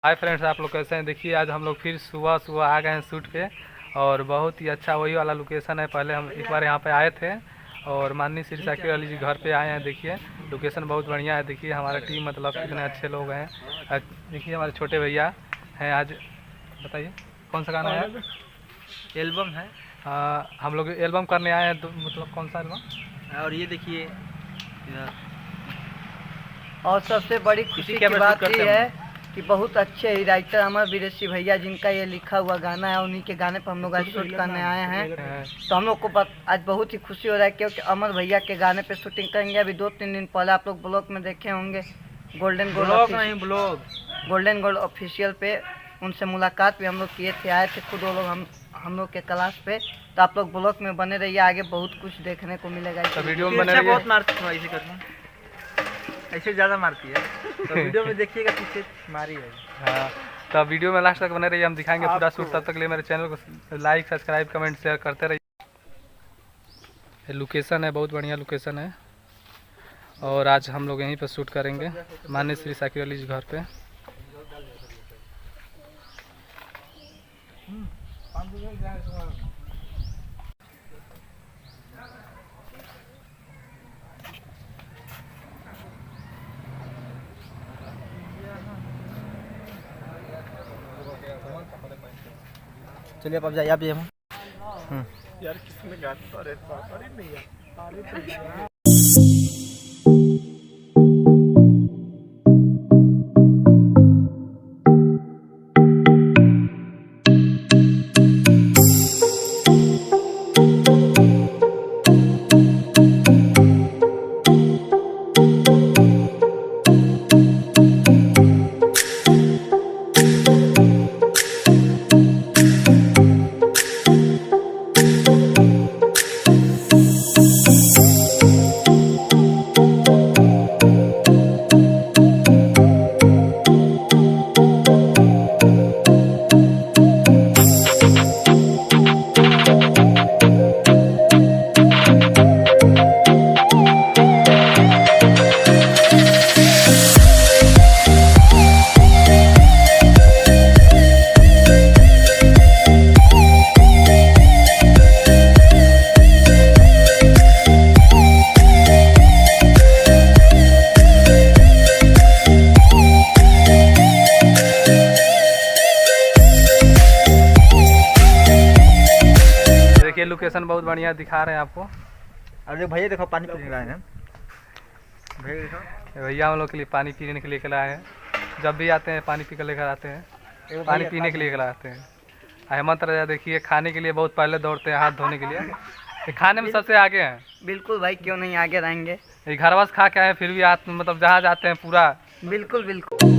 Hi friends, आप लोग कैसे हैं। देखिए आज हम लोग फिर सुबह सुबह आ गए हैं शूट पे और बहुत ही अच्छा वही वाला लोकेशन है। पहले हम एक बार यहाँ पे आए थे और माननीय श्री साकिर अली जी घर पे आए हैं। देखिए लोकेशन बहुत बढ़िया है। देखिए हमारा टीम मतलब कितने अच्छे लोग हैं। देखिए हमारे छोटे भैया हैं। आज बताइए कौन सा गाना है? एल्बम है। हम लोग एल्बम करने आए हैं। मतलब कौन सा एल्बम? और ये देखिए और सबसे बड़ी खुशी की बात ये है कि बहुत अच्छे ही राइटर अमर विदेशी भैया जिनका ये लिखा हुआ गाना है, उन्हीं के गाने पर हम लोग आज शूट करने आए हैं। तो हम लोग को आज बहुत ही खुशी हो रहा है क्योंकि अमर भैया के गाने पे शूटिंग करेंगे। अभी 2-3 दिन पहले आप लोग ब्लॉग में देखे होंगे, गोल्डन गोल्ड ऑफिशियल पे उनसे मुलाकात भी हम लोग किए थे, आए थे खुद वो लोग हम लोग के क्लास पे। तो आप लोग ब्लॉग में बने रहिए, आगे बहुत कुछ देखने को मिलेगा। तो वीडियो में बने रहिए। बहुत मारती है ऐसे करना, ऐसे ज़्यादा मारती है तो वीडियो में देखिएगा पीछे मारी है। हाँ, तो वीडियो में लास्ट तक बने रहिए, हम दिखाएंगे पूरा शूट। तब तक लिए मेरे चैनल को लाइक सब्सक्राइब कमेंट शेयर करते रहिए। लोकेशन है, बहुत बढ़िया लोकेशन है और आज हम लोग यहीं पर शूट करेंगे माननीय श्री साकिर अली जी घर पे। चलिए अब जाइए, आप हम यार किसने गाता रहता नहीं है। देखिए लोकेशन बहुत बढ़िया दिखा रहे हैं आपको। और भैया देखो पानी पीने आए हैं। भैया देखो, भैया हम लोग के लिए पानी पीने के लिए लेकर आए हैं। जब भी आते हैं पानी पी कर लेकर आते हैं, पानी पीने के लिए लेकर आते हैं। हेमंत राजा देखिए खाने के लिए बहुत पहले दौड़ते हैं, हाथ धोने के लिए। ये खाने में सबसे आगे हैं। बिल्कुल भाई, क्यों नहीं आगे रहेंगे। ये घर वास खा के आए फिर भी हाथ मतलब जहाँ जाते हैं पूरा। बिल्कुल बिल्कुल।